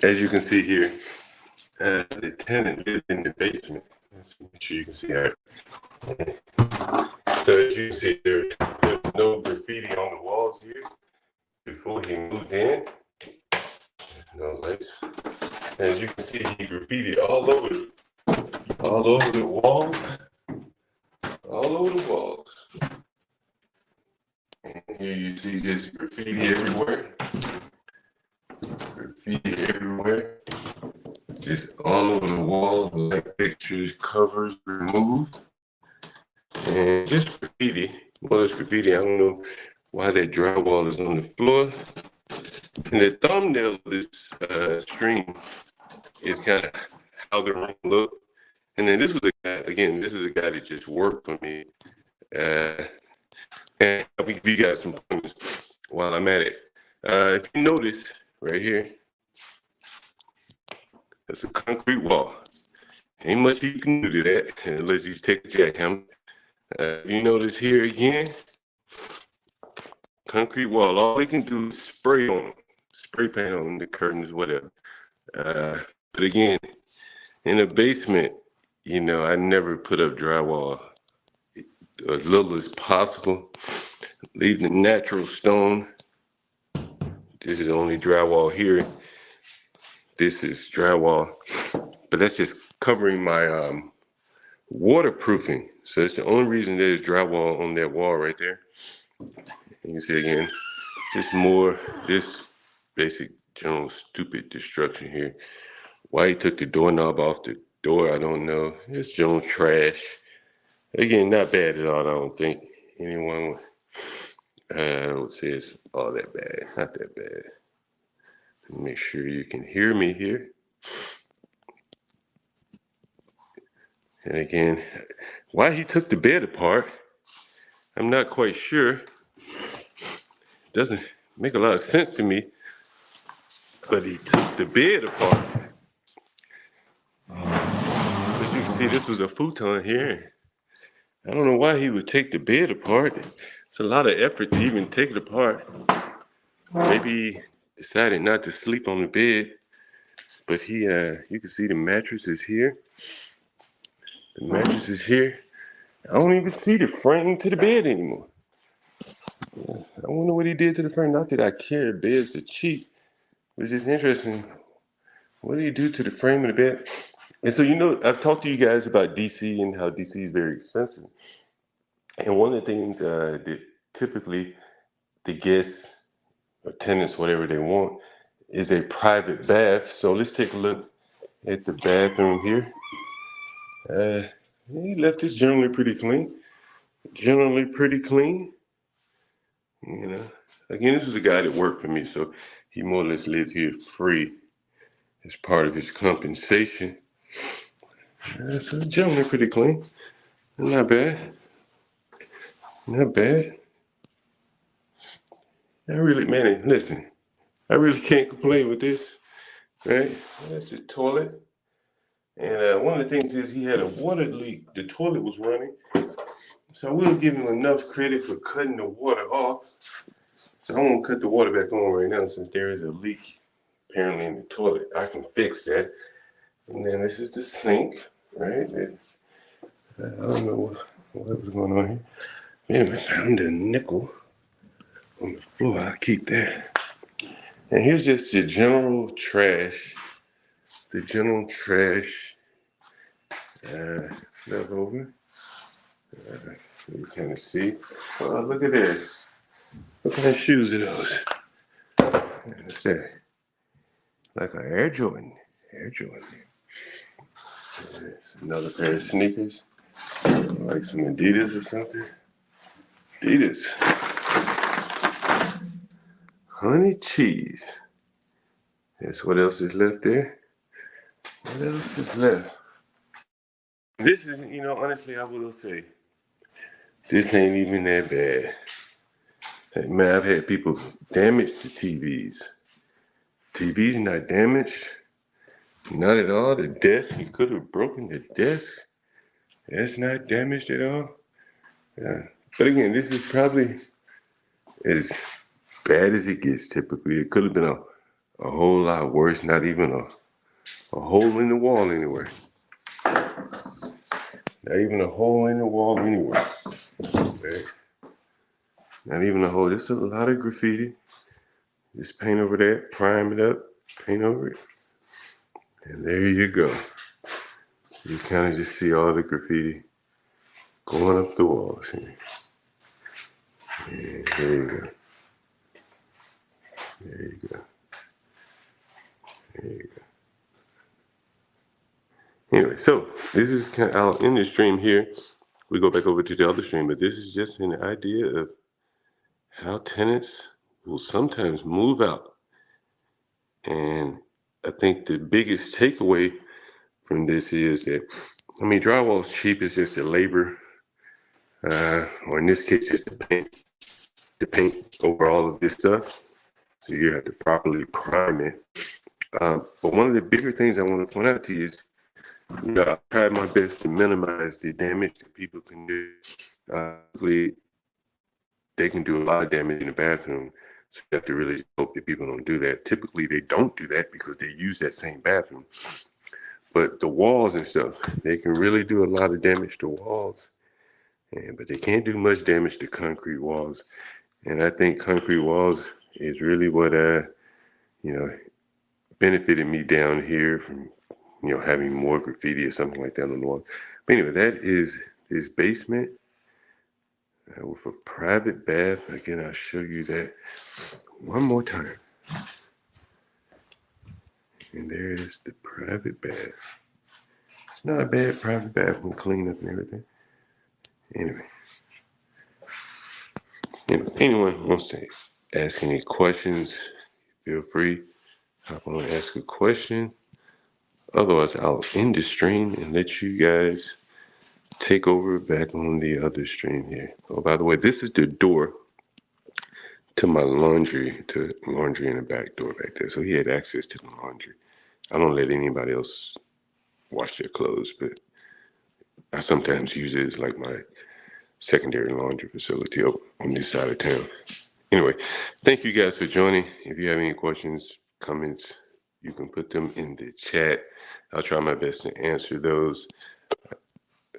as you can see here, the tenant lived in the basement. Let's make sure you can see that. So as you can see, there's no graffiti on the walls here. Before he moved in, no lights. As you can see, he graffitied all over the walls, all over the walls. And here you see just graffiti everywhere. Graffiti everywhere. Just all over the walls, like pictures, covers removed. And just graffiti. Well, it's graffiti. I don't know why that drywall is on the floor. And the thumbnail of this stream is kind of how the room looked. And then this was a guy, again, this is a guy that just worked for me. And I'll give you guys some pointers while I'm at it. If you notice right here, that's a concrete wall. Ain't much you can do to that unless you take a jackhammer. You notice here again, concrete wall. All we can do is spray on them, spray paint on the curtains, whatever. But again, in the basement, you know, I never put up drywall. As little as possible. Leave the natural stone. This is only drywall here. This is drywall, but that's just covering my waterproofing. So it's the only reason there's drywall on that wall right there. You can see again, just basic general stupid destruction here. Why he took the doorknob off the door, I don't know. It's general trash. Again, not bad at all. I don't think anyone would say it's all that bad. Not that bad. Make sure you can hear me here. And again, why he took the bed apart, I'm not quite sure. Doesn't make a lot of sense to me. But he took the bed apart. As you can see, this was a futon here. I don't know why he would take the bed apart. It's a lot of effort to even take it apart. Maybe he decided not to sleep on the bed. But you can see the mattress is here. The mattress is here. I don't even see the frame to the bed anymore. I wonder what he did to the frame. Not that I care, beds are cheap. It's just interesting. What did he do to the frame of the bed? And so, you know, I've talked to you guys about DC and how DC is very expensive. And one of the things that typically the guests or tenants, whatever they want, is a private bath. So let's take a look at the bathroom here. He left this generally pretty clean. Generally pretty clean. You know, again, this is a guy that worked for me, so he more or less lived here free as part of his compensation. So generally pretty clean. Not bad. Not bad. Listen, I really can't complain with this, right? That's the toilet. And one of the things is he had a water leak. The toilet was running. So I will give him enough credit for cutting the water off. So I won't cut the water back on right now since there is a leak apparently in the toilet. I can fix that. And then this is the sink, right? I don't know what was going on here. Man, I found a nickel on the floor. I'll keep that. And here's just the general trash. The general trash left over. You kind of see. Oh, look at this. What kind of shoes are those? What's that? Like an Air Jordan. Air Jordan. There's another pair of sneakers. Like some Adidas or something. Adidas. Honey cheese. That's what else is left there. What else is left? This is, you know, honestly, I will say, this ain't even that bad. Hey, man, I've had people damage the TVs. TV's not damaged. Not at all. The desk, he could have broken the desk. That's not damaged at all. Yeah. But again, this is probably as bad as it gets typically. It could have been a whole lot worse. Not even a hole in the wall anywhere. Not even a hole in the wall anywhere. Okay? Not even a hole. There's a lot of graffiti. Just paint over that, prime it up, paint over it, and there you go. You kind of just see all the graffiti going up the walls here. And there you go. There you go. There you go. Anyway, so this is kind of out in the stream here. We go back over to the other stream, but this is just an idea of how tenants will sometimes move out. And I think the biggest takeaway from this is that, I mean, drywall is cheap. It's just the labor, or in this case, just the paint over all of this stuff. So you have to properly prime it. But one of the bigger things I want to point out to you is, you know, I tried my best to minimize the damage that people can do. They can do a lot of damage in the bathroom. So you have to really hope that people don't do that. Typically, they don't do that because they use that same bathroom. But the walls and stuff, they can really do a lot of damage to walls. But they can't do much damage to concrete walls. And I think concrete walls is really what, benefited me down here from, having more graffiti or something like that on the wall. But anyway, that is this basement with a private bath. Again, I'll show you that one more time. And there is the private bath. It's not a bad private bath when cleaned up and everything. Anyway, if anyone wants to ask any questions, feel free. Hop on and ask a question. Otherwise, I'll end the stream and let you guys take over back on the other stream here. Oh, by the way, this is the door to my laundry in the back door back there. So he had access to the laundry. I don't let anybody else wash their clothes, but I sometimes use it as like my secondary laundry facility up on this side of town. Anyway, thank you guys for joining. If you have any questions, comments, you can put them in the chat. I'll try my best to answer those.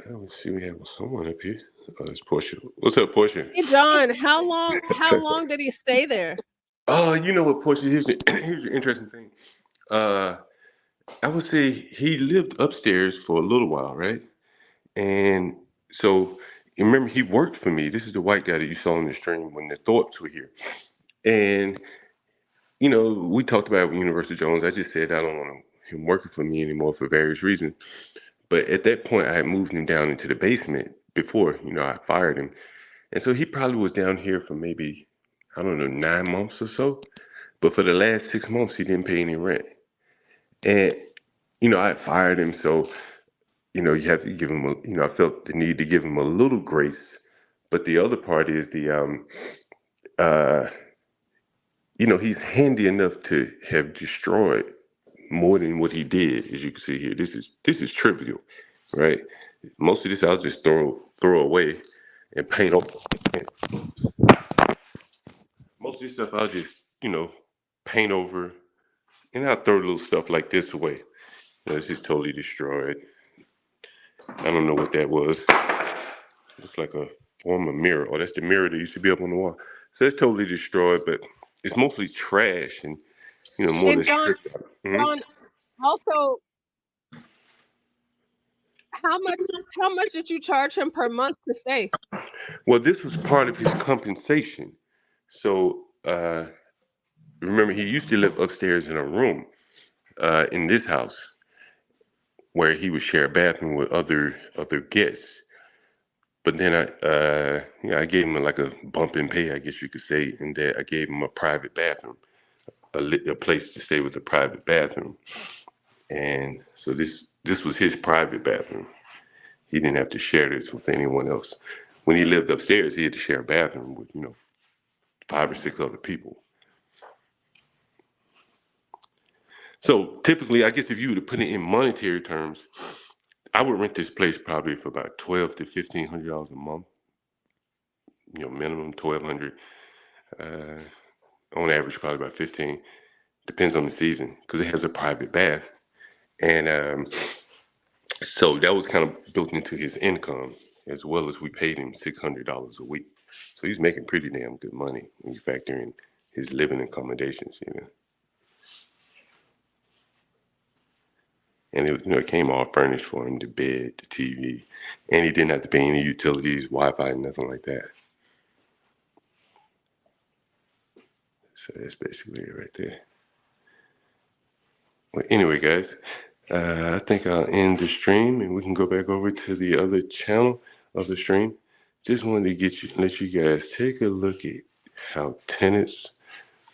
Let's see, we have someone up here. It's Portia. What's up, Portia? Hey, John, how long did he stay there? Oh, you know what, Portia? Here's the interesting thing. I would say he lived upstairs for a little while, right? And so, remember, he worked for me. This is the white guy that you saw in the stream when the Thorpes were here. And, we talked about Universal Jones. I just said I don't want him working for me anymore for various reasons. But at that point, I had moved him down into the basement before, I fired him. And so he probably was down here for maybe, 9 months or so. But for the last 6 months, he didn't pay any rent. And, I had fired him. So, you have to give him, I felt the need to give him a little grace. But the other part is he's handy enough to have destroyed more than what he did, as you can see here. This is trivial, right? Most of this I'll just throw away and paint over. Most of this stuff I'll just, paint over, and I'll throw little stuff like this away. It's just totally destroyed. I don't know what that was. It's like a form of mirror. Oh, that's the mirror that used to be up on the wall. So it's totally destroyed, but it's mostly trash and, more than John, John, also, how much did you charge him per month to stay? Well, this was part of his compensation. So remember, he used to live upstairs in a room in this house where he would share a bathroom with other guests. But then I gave him like a bump in pay, I guess you could say, and that I gave him a private bathroom, a place to stay with a private bathroom. And so this was his private bathroom. He didn't have to share this with anyone else. When he lived upstairs, he had to share a bathroom with, 5 or 6 other people. So typically, I guess if you were to put it in monetary terms, I would rent this place probably for about $1,200 to $1,500 a month. Minimum $1,200. On average, probably about $15. Depends on the season because it has a private bath, and so that was kind of built into his income as well as we paid him $600 a week. So he's making pretty damn good money when you factor in his living accommodations, you know. And it came all furnished for him: the bed, the TV, and he didn't have to pay any utilities, Wi-Fi, nothing like that. So that's basically it right there. Well, anyway, guys, I think I'll end the stream and we can go back over to the other channel of the stream. Just wanted to let you guys take a look at how tenants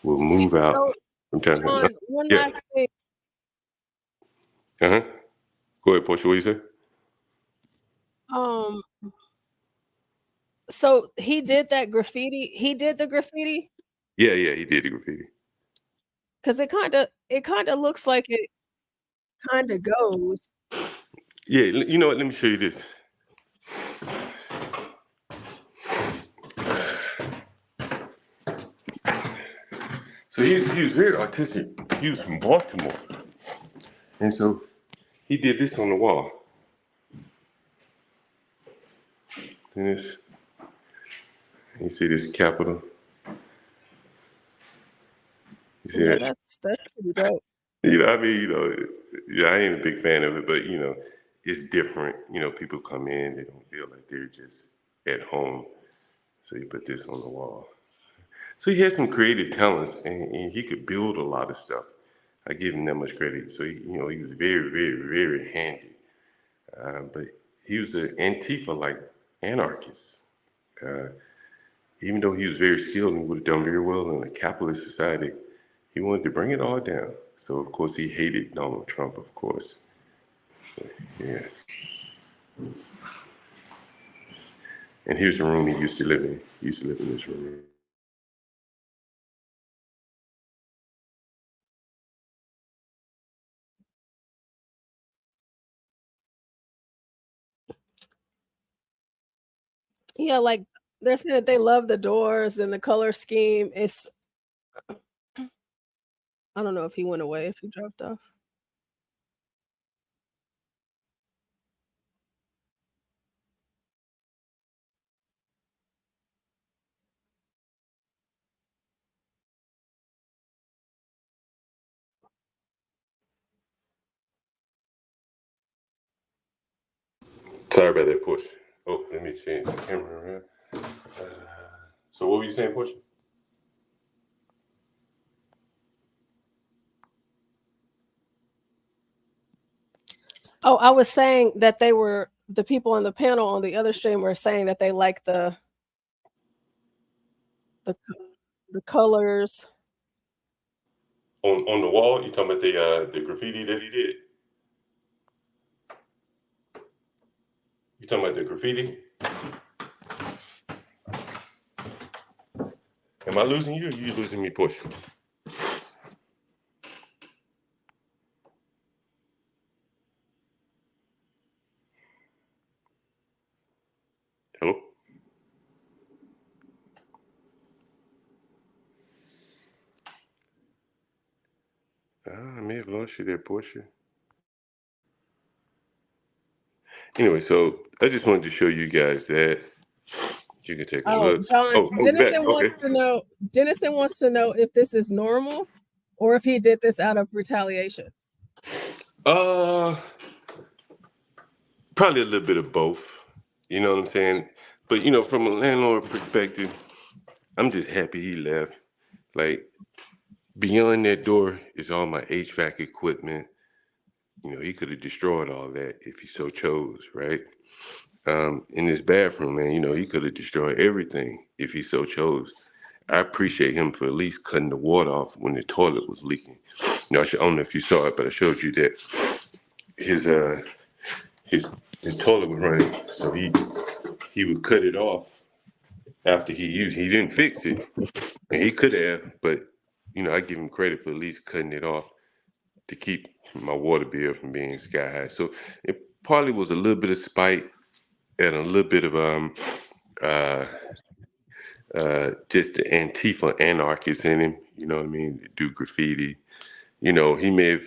will move out So, from time to time. John, one Yeah. last thing. Uh huh. Go ahead, Portia. What you say? Um, so he did that graffiti. He did the graffiti Yeah, he did the graffiti. because it kind of looks like it kind of goes. Yeah, you know what? Let me show you this. So he was very artistic. He was from Baltimore, and so he did this on the wall. And this, you see this capital. You see Yeah, that? that's pretty dope. I mean, yeah, I ain't a big fan of it, but it's different. People come in, they don't feel like they're just at home. So you put this on the wall. So he had some creative talents, and he could build a lot of stuff. I give him that much credit. So he was very, very, very handy. But he was an Antifa like anarchist. Uh, Even though he was very skilled and would have done very well in a capitalist society, he wanted to bring it all down. So of course he hated Donald Trump, of course. Yeah. And here's the room he used to live in. He used to live in this room. Yeah, like they're saying that they love the doors and the color scheme. I don't know if he went away, if he dropped off. Sorry about that, Push. Oh, let me change the camera around. So what were you saying, Push? Oh, I was saying that the people on the panel on the other stream were saying that they like the the colors. On the wall, you talking about the graffiti that he did? You talking about the graffiti? Am I losing you or you losing me, Push? Hello? I may have lost you there, Portia. Anyway, so I just wanted to show you guys that. You can take a Oh, look. John, Oh, you back. Okay. Dennison wants to know if this is normal or if he did this out of retaliation. Uh, Probably a little bit of both. You know what I'm saying? But from a landlord perspective, I'm just happy he left. Like beyond that door is all my HVAC equipment. He could have destroyed all that if he so chose, right? In his bathroom, man, he could have destroyed everything if he so chose. I appreciate him for at least cutting the water off when the toilet was leaking. I don't know if you saw it, but I showed you that his his his toilet was running, so he would cut it off after he used. He didn't fix it, and he could have, but I give him credit for at least cutting it off to keep my water bill from being sky high. So it partly was a little bit of spite and a little bit of uh, just the Antifa anarchist in him. You know what I mean? Do graffiti. he may have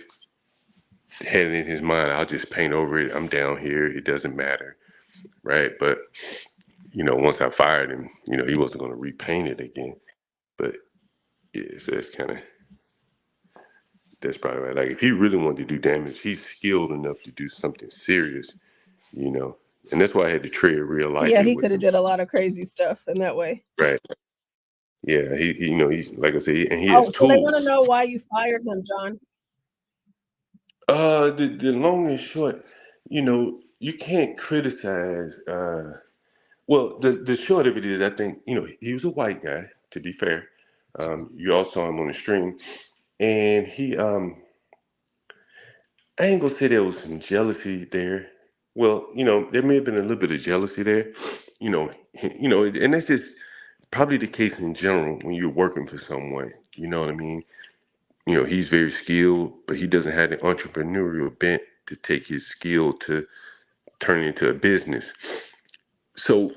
had it in his mind, I'll just paint over it. I'm down here. It doesn't matter. Right. But, once I fired him, he wasn't going to repaint it again. But yeah, so that's probably right. Like if he really wanted to do damage, he's skilled enough to do something serious, you know. And that's why I had to tread real Yeah, lightly he with could have him. did a lot of crazy stuff in that way. Right. Yeah, he's like I said, and he has Oh, so they want to tools. know why you fired him, John. The long and short, you can't criticize. Well, the short of it is, I think, he was a white guy. To be fair, you all saw him on the stream, and I ain't gonna say there was some jealousy there. Well, there may have been a little bit of jealousy there, and that's just probably the case in general when you're working for someone. You know what I mean? He's very skilled, but he doesn't have the entrepreneurial bent to take his skill to turn it into a business. So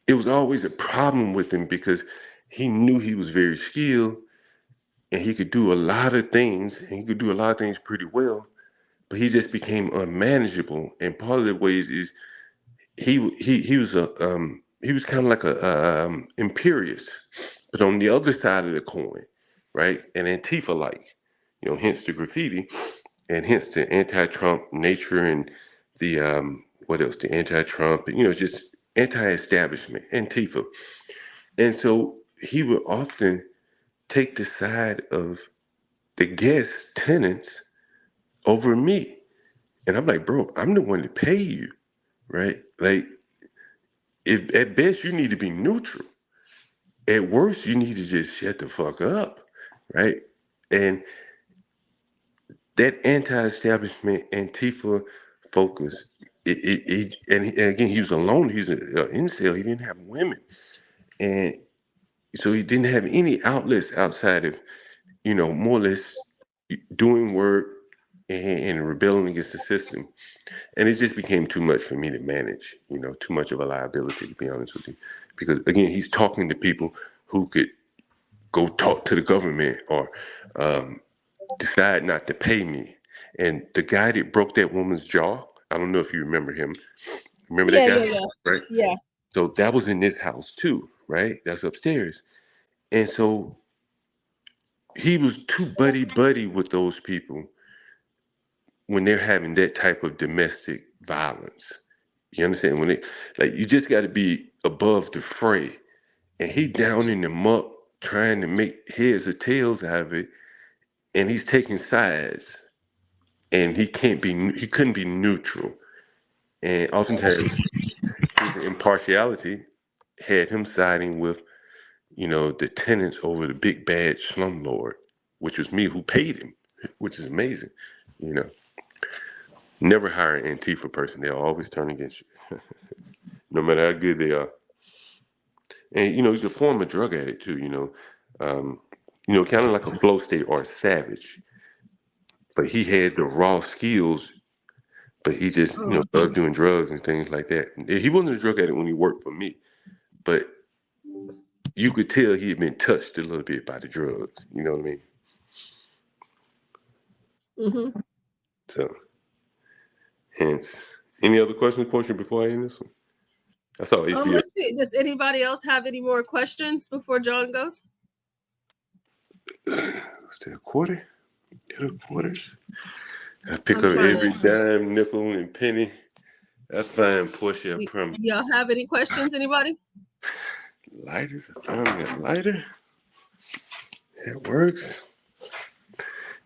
it was always a problem with him because he knew he was very skilled and he could do a lot of things and he could do a lot of things pretty well, but he just became unmanageable. And part of the ways is he was kind of like a imperious, but on the other side of the coin, right? And Antifa like, hence the graffiti and hence the anti-Trump nature and the what else? The anti-Trump, just anti-establishment, Antifa. And so he would often take the side of the guest tenants over me. And I'm like, bro, I'm the one to pay you, right? Like, if at best you need to be neutral, at worst you need to just shut the fuck up, right? And that anti-establishment Antifa focus, and again he was alone. He's an incel. He didn't have women, and so he didn't have any outlets outside of more or less doing work and rebelling against the system. And it just became too much for me to manage, too much of a liability, to be honest with you. Because again, he's talking to people who could go talk to the government or decide not to pay me. And the guy that broke that woman's jaw, I don't know if you remember him. Remember that Yeah, guy? yeah, yeah, Right? yeah. So that was in this house too, right? That's upstairs. And so he was too buddy with those people when they're having that type of domestic violence. You understand? When it like you just got to be above the fray, and he down in the muck trying to make heads or tails out of it, and he's taking sides, and he couldn't be neutral, and oftentimes his impartiality had him siding with the tenants over the big bad slumlord, which was me who paid him, which is amazing, you know. Never hire an Antifa person; they'll always turn against you, no matter how good they are. And he's a former drug addict too. Kind of like a flow state or a savage, but he had the raw skills. But he just Oh, loved doing drugs and things like that. He wasn't a drug addict when he worked for me, but you could tell he had been touched a little bit by the drugs. You know what I mean? mm-hmm. So, hence, any other questions, Portia, before I end this one? I saw HBO. Let's see. Does anybody else have any more questions before John goes? Still a quarter? Get a quarter? I pick up every dime, nickel, and penny. That's fine, Portia. I promise. Y'all have any questions, anybody? Lighters? I finally got a lighter. It works.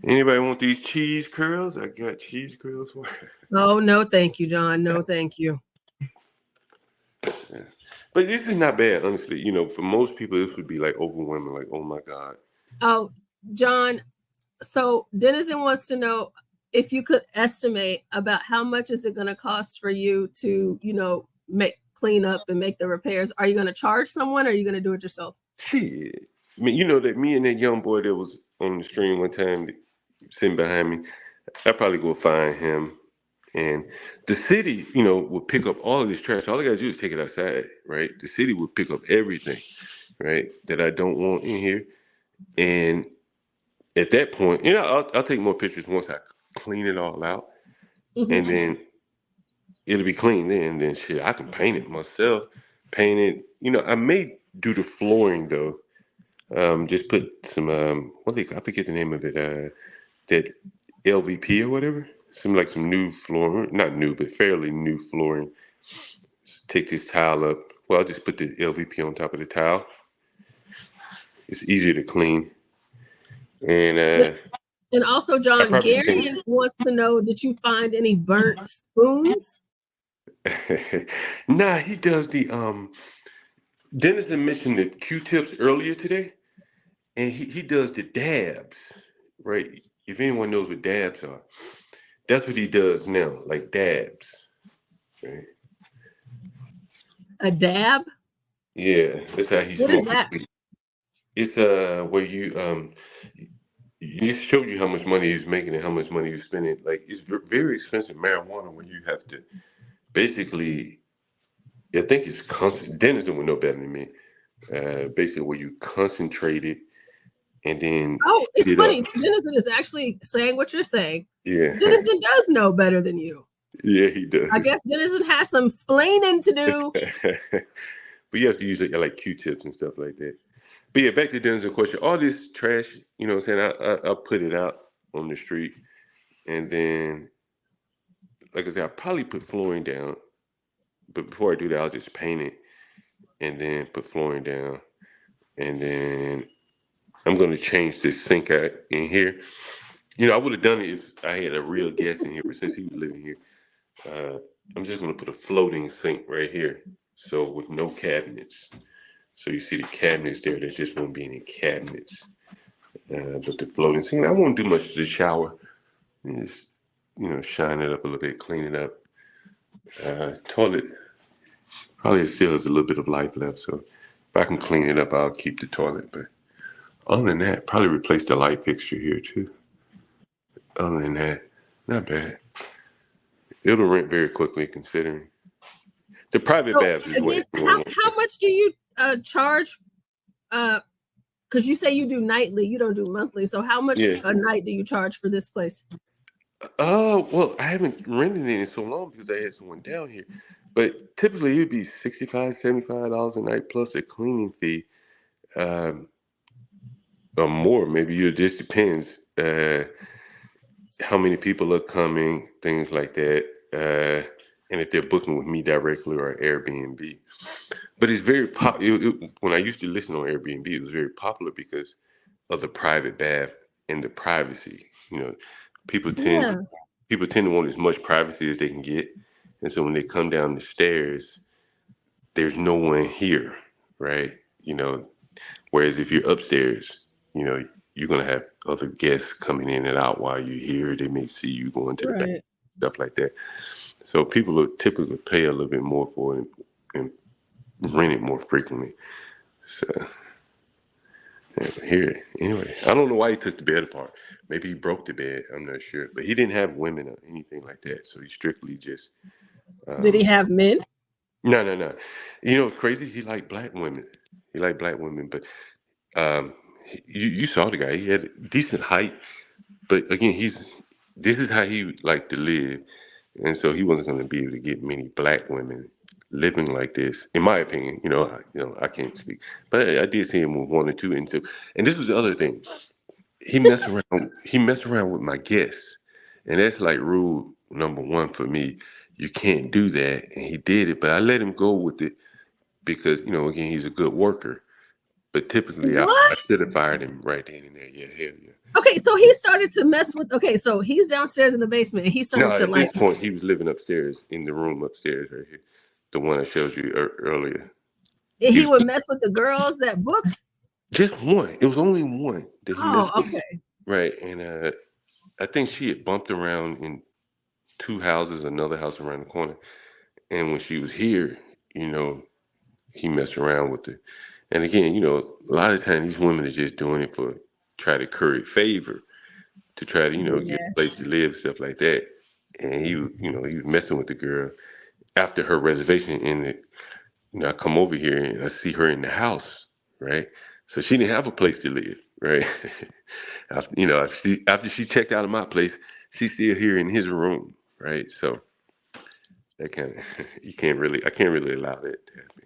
Anybody want these cheese curls? I got cheese curls for you. Oh, no, thank you, John. No, thank you. Yeah. But this is not bad, honestly. For most people, this would be like overwhelming, like, oh my God. Oh, John, so Denizen wants to know if you could estimate about how much is it going to cost for you to, clean up and make the repairs. Are you going to charge someone or are you going to do it yourself? Shit. I mean, that me and that young boy that was on the stream one time sitting behind me, I'd probably go find him. And the city, would pick up all of this trash. All I gotta do is take it outside, right? The city would pick up everything, right, that I don't want in here. And at that point, I'll take more pictures once I clean it all out, and then it'll be clean. Then shit, I can paint it myself. Paint it. I may do the flooring though. Just put some I forget the name of it. That LVP or whatever. Some new flooring, not new, but fairly new flooring. Take this tile up. Well, I'll just put the LVP on top of the tile. It's easier to clean. And also, John, Gary wants to know, did you find any burnt spoons? Nah, he does the Dennis mentioned the Q-tips earlier today, and he does the dabs, right? If anyone knows what dabs are, that's what he does now, like dabs. Right? A dab? Yeah, that's how he's doing. What is that? It's where you he showed you how much money he's making and how much money he's spending. Like, it's very expensive marijuana where you have to basically, I think it's Dennis would know better than me. Basically where you concentrate it and then it's funny. Dennison is actually saying what you're saying. Yeah, Dennison does know better than you. Yeah, he does. I guess Dennison has some splaining to do. But you have to use like Q-tips and stuff like that. But yeah, back to Dennis's question. All this trash, what I'm saying, I'll put it out on the street, and then, like I said, I'll probably put flooring down. But before I do that, I'll just paint it, and then put flooring down, and then I'm going to change this sink out in here. I would have done it if I had a real guest in here, but since he was living here, I'm just going to put a floating sink right here, so with no cabinets. So you see the cabinets there. There just won't be any cabinets. But the floating sink, I won't do much to the shower. Just, shine it up a little bit, clean it up. Toilet probably still has a little bit of life left. So if I can clean it up, I'll keep the toilet. But other than that, probably replace the light fixture here too. Other than that, not bad. It'll rent very quickly considering. The private baths is what. How much do you charge? Because you say you do nightly, you don't do monthly. So how much a night do you charge for this place? Well, I haven't rented it in so long because I had someone down here. But typically it would be $65, $75 a night plus a cleaning fee. Or more, maybe. It just depends how many people are coming, things like that. And if they're booking with me directly or Airbnb. But it's very popular. When I used to listen on Airbnb, it was very popular because of the private bath and the privacy. People tend to want as much privacy as they can get. And so when they come down the stairs, there's no one here, right? Whereas if you're upstairs, you're going to have other guests coming in and out while you're here. They may see you going to the back, stuff like that. So people will typically pay a little bit more for it and rent it more frequently. So here, anyway, I don't know why he took the bed apart. Maybe he broke the bed. I'm not sure, but he didn't have women or anything like that. So he strictly just. Did he have men? No. It's crazy. He liked black women. But you saw the guy. He had decent height, but again, this is how he liked to live. And so he wasn't going to be able to get many black women living like this, in my opinion. I can't speak, but I did see him with one or two. And this was the other thing. He messed around. He messed around with my guests, and that's like rule number one for me. You can't do that, and he did it. But I let him go with it because again, he's a good worker. But typically, I should have fired him right then and there. Yeah, hell yeah. Okay, so he started to mess with. Okay, so he's downstairs in the basement, and he started to at this point, he was living upstairs in the room upstairs right here, the one I showed you earlier. And he would mess with the girls that booked. Just one. It was only one that he messed with. Okay. Right, and I think she had bumped around in two houses, another house around the corner, and when she was here, he messed around with her. And again, a lot of times these women are just doing it for try to curry favor, to try to get a place to live, stuff like that. And he was messing with the girl after her reservation. And I come over here and I see her in the house, right? So she didn't have a place to live. right? After she checked out of my place, she's still here in his room, right? So that kind of I can't really allow that to happen.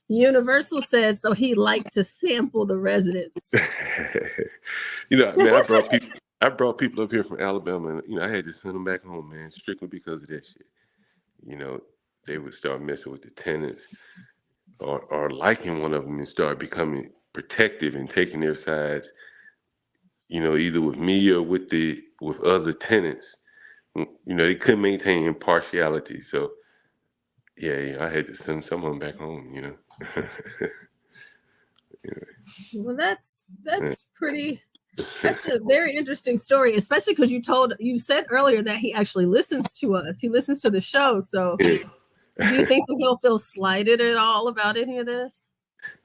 Universal says so he liked to sample the residents. Man, I brought people up here from Alabama, and I had to send them back home, man, strictly because of that shit. They would start messing with the tenants, or liking one of them, and start becoming protective and taking their sides. Either with me or with other tenants. They couldn't maintain impartiality, so yeah, I had to send someone back home. Well, that's pretty. That's a very interesting story, especially because you said earlier that he actually listens to us. He listens to the show. So, Yeah. do you think that he'll feel slighted at all about any of this?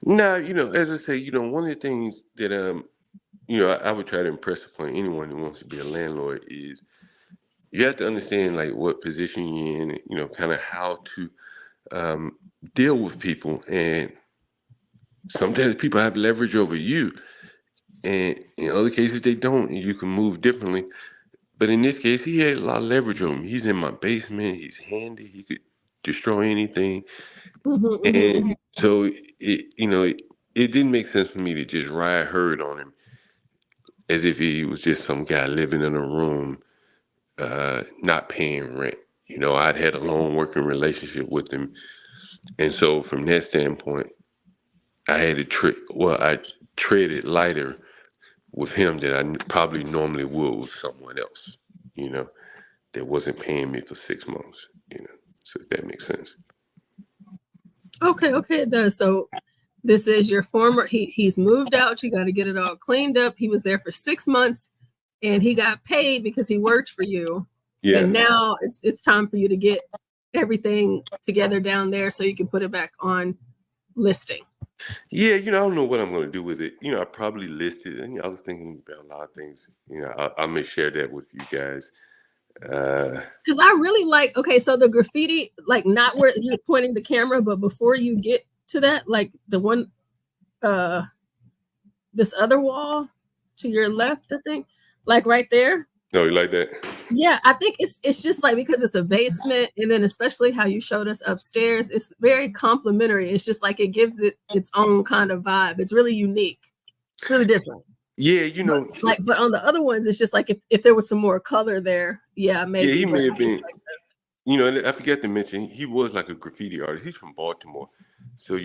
No, as I say, one of the things that I would try to impress upon anyone who wants to be a landlord is you have to understand like what position you're in, kind of how to deal with people, and sometimes people have leverage over you, and in other cases they don't, and you can move differently. But in this case, he had a lot of leverage on him. He's in my basement. He's handy. He could destroy anything. And so it didn't make sense for me to just ride herd on him as if he was just some guy living in a room, not paying rent. I'd had a long working relationship with him. And so from that standpoint, I had to I treaded lighter with him than I probably normally would with someone else, that wasn't paying me for 6 months, so if that makes sense. Okay, it does. So this is your former, he's moved out. You got to get it all cleaned up. He was there for 6 months and he got paid because he worked for you. Yeah. And now it's time for you to get everything together down there so you can put it back on listing. Yeah, I don't know what I'm going to do with it. I probably list it, and I was thinking about a lot of things. I may share that with you guys. Because I really like, so the graffiti, like not where you're pointing the camera, but before you get to that, like the one, this other wall to your left, I think, like right there. No, you like that? Yeah, I think it's just like because it's a basement, and then especially how you showed us upstairs, it's very complimentary. It's just like it gives it its own kind of vibe. It's really unique. It's really different. Yeah, but on the other ones, it's just like if there was some more color there, yeah, maybe. Yeah, he may have been. Like I forgot to mention, he was like a graffiti artist. He's from Baltimore, so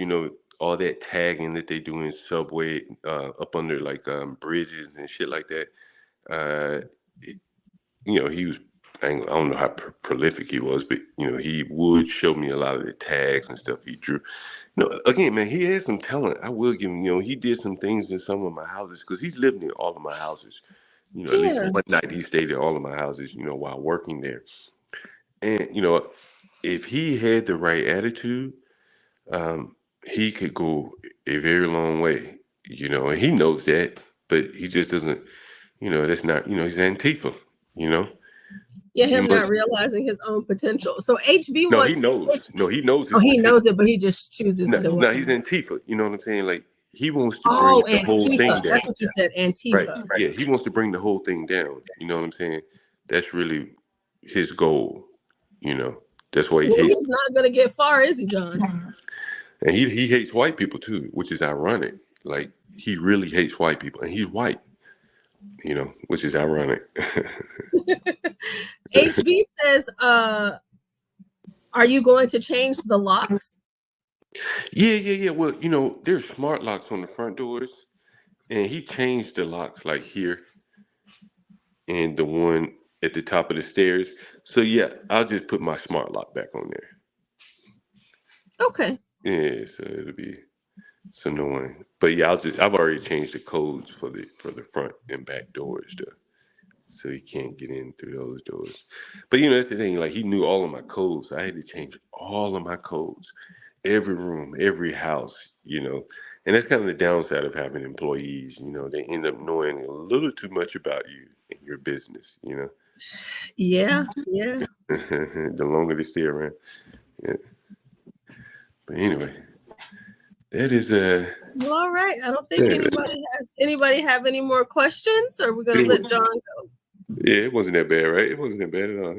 all that tagging that they do in subway, up under like bridges and shit like that. He was. I don't know how prolific he was, but he would show me a lot of the tags and stuff he drew. Again, man, he had some talent. I will give him. He did some things in some of my houses because he's lived in all of my houses. At least one night he stayed in all of my houses. While working there, and if he had the right attitude, he could go a very long way. And he knows that, but he just doesn't. That's not. He's Antifa. Yeah, him not realizing his own potential. So HB no, he knows. No, he knows. He knows it, but he just chooses to. No, he's Antifa. You know what I'm saying? Like he wants to bring the whole thing down. That's what you said, Antifa. Right. Yeah, he wants to bring the whole thing down. You know what I'm saying? That's really his goal. That's why he hates. He's not gonna get far, is he, John? And he hates white people too, which is ironic. Like he really hates white people, and he's white. Which is ironic. HB says, "Are you going to change the locks?" Yeah. Well, there's smart locks on the front doors, and he changed the locks like here, and the one at the top of the stairs. So yeah, I'll just put my smart lock back on there. Okay. Yeah, so it'll be so no one. But yeah, I've already changed the codes for the front and back doors though. So he can't get in through those doors. But that's the thing, like he knew all of my codes. So I had to change all of my codes. Every room, every house, and that's kind of the downside of having employees, they end up knowing a little too much about you and your business, Yeah. The longer they stay around. Yeah. But anyway, that is Well, all right. I don't think Yeah, anybody have any more questions, or we're gonna let John go. yeah, it wasn't that bad, right? It wasn't that bad at all.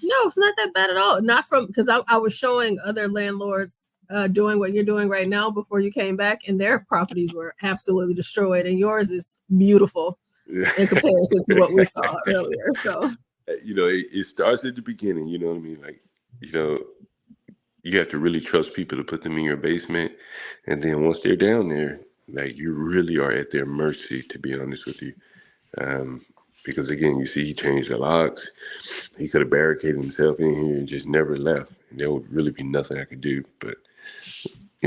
No, it's not that bad at all. Not from because I was showing other landlords doing what you're doing right now before you came back, and their properties were absolutely destroyed, and yours is beautiful in comparison to what we saw earlier. So, it starts at the beginning. You know what I mean? Like, you have to really trust people to put them in your basement, and then once they're down there, like, you really are at their mercy. To be honest with you. Because again, you see, he changed the locks. He could have barricaded himself in here and just never left. And there would really be nothing I could do. But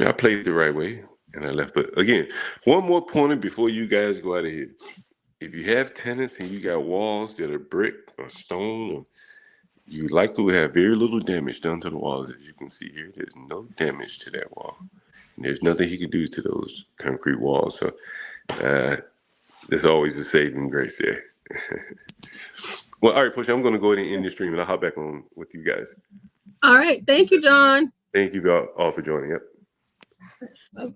I played it the right way and I left. But again, one more pointer before you guys go out of here. If you have tenants and you got walls that are brick or stone, you likely will have very little damage done to the walls. As you can see here, there's no damage to that wall. And there's nothing he could do to those concrete walls. So there's always a saving grace there. Well, all right, Push, I'm going to go ahead and end the stream, and I'll hop back on with you guys. all right. Thank you, John. Thank you all for joining. Yep.